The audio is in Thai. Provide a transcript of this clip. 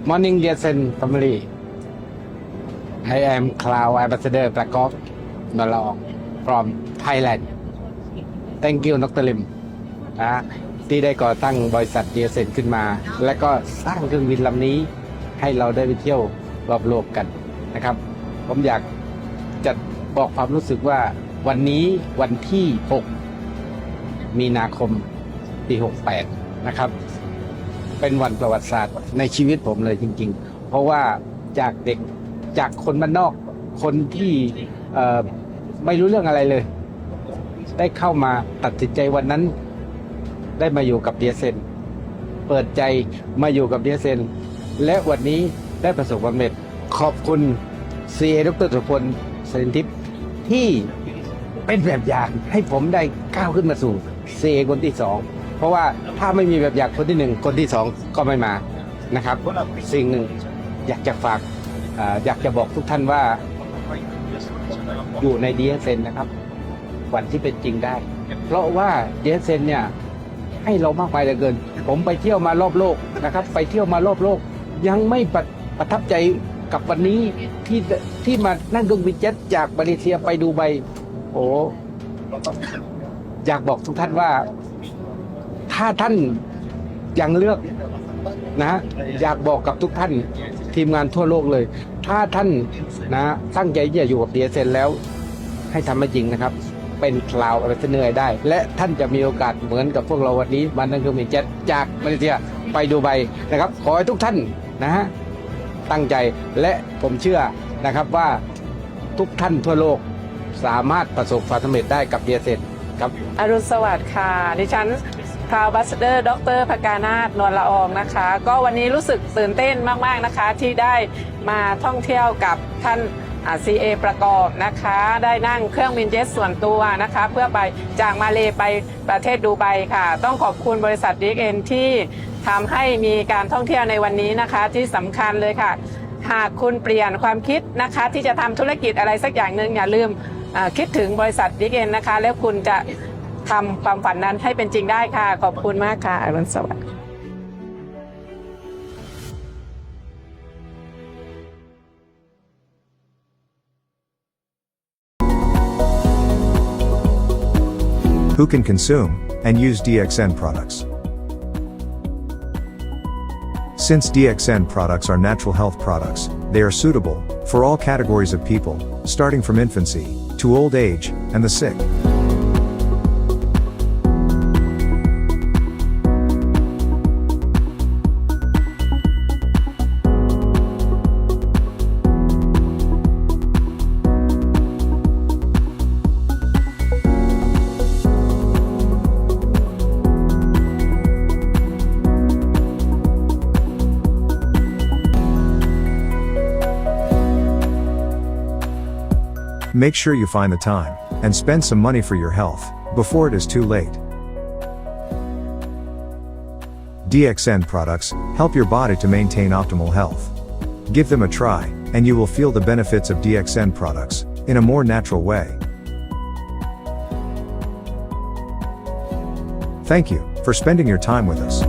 Morning DXN family. I am Crown Ambassador Prakob Nuanlaoong from Thailand. Thank you ดร. Lim ที่ได้ก่อตั้งบริษัท DXN ขึ้นมาและก็สร้างเครื่องบินลำนี้ให้เราได้ไปเที่ยวรอบโลกกันนะครับผมอยากจะบอกความรู้สึกว่าวันนี้วันที่ 6 มีนาคมปี 68 นะครับเป็นวันประวัติศาสตร์ในชีวิตผมเลยจริงๆเพราะว่าจากเด็กจากคนบ้านนอกคนที่ไม่รู้เรื่องอะไรเลยได้เข้ามาตัดสินใจวันนั้นได้มาอยู่กับ DXN เปิดใจมาอยู่กับ DXN และวันนี้ได้ประสบความสำเร็จขอบคุณ CA ดร.สุพลเสริญทิพย์ที่เป็นแบบอย่างให้ผมได้ก้าวขึ้นมาสู่ CA คนที่ 2เพราะว่าถ้าไม่มีแบบอย่างคนที่ 1คนที่ 2ก็ไม่มานะครับสิ่งหนึ่งอยากจะฝากอยากจะบอกทุกท่านว่าอยู่ใน DXN นะครับวันที่เป็นจริงได้เพราะว่า DXN เนี่ยให้เรามากมายเหลือเกินผมไปเที่ยวมารอบโลกนะครับไปเที่ยวมารอบโลกยังไม่ประทับใจกับวันนี้ที่มานั่งเครื่องบินเจ็ตจากมาเลเซียไปดูไบโอ้อยากบอกทุกท่านว่าถ้าท่านยังเลือกนะอยากบอกกับทุกท่านทีมงานทั่วโลกเลยถ้าท่านนะตั้งใจจะอยู่กับ DXN แล้วให้ทำให้จริงนะครับเป็นคลาวด์อะไรเสนอได้และท่านจะมีโอกาสเหมือนกับพวกเราวันนี้มานั่งเครื่องบินเจ็ตจากมาเลเซียไปดูไบนะครับขอให้ทุกท่านนะฮะตั้งใจและผมเชื่อนะครับว่าทุกท่านทั่วโลกสามารถประสบความสำเร็จได้กับ DXN ครับอรุณสวัสดิ์ค่ะดิฉันCrown Ambassador ดร.ภกานาถ นวลละอองนะคะก็วันนี้รู้สึกตื่นเต้นมากๆนะคะที่ได้มาท่องเที่ยวกับท่านCA ประกอบนะคะได้นั่งเครื่องบินเจ็ตส่วนตัวนะคะเพื่อไปจากมาเลไปประเทศดูไบค่ะต้องขอบคุณบริษัท DXN ที่ทำให้มีการท่องเที่ยวในวันนี้นะคะที่สำคัญเลยค่ะหากคุณเปลี่ยนความคิดนะคะที่จะทำธุรกิจอะไรสักอย่างหนึ่งอย่าลืมคิดถึงบริษัท DXN นะคะแล้วคุณจะทำความฝันนั้นให้เป็นจริงได้ค่ะขอบคุณมากค่ะอรุณสวัสดิ์ Who can consume and use DXN products. Since DXN products are natural health products, they are suitable for all categories of people, starting from infancy to old age and the sick. Make sure you find the time and spend some money for your health before it is too late. DXN products help your body to maintain optimal health. Give them a try, and you will feel the benefits of DXN products in a more natural way. Thank you for spending your time with us.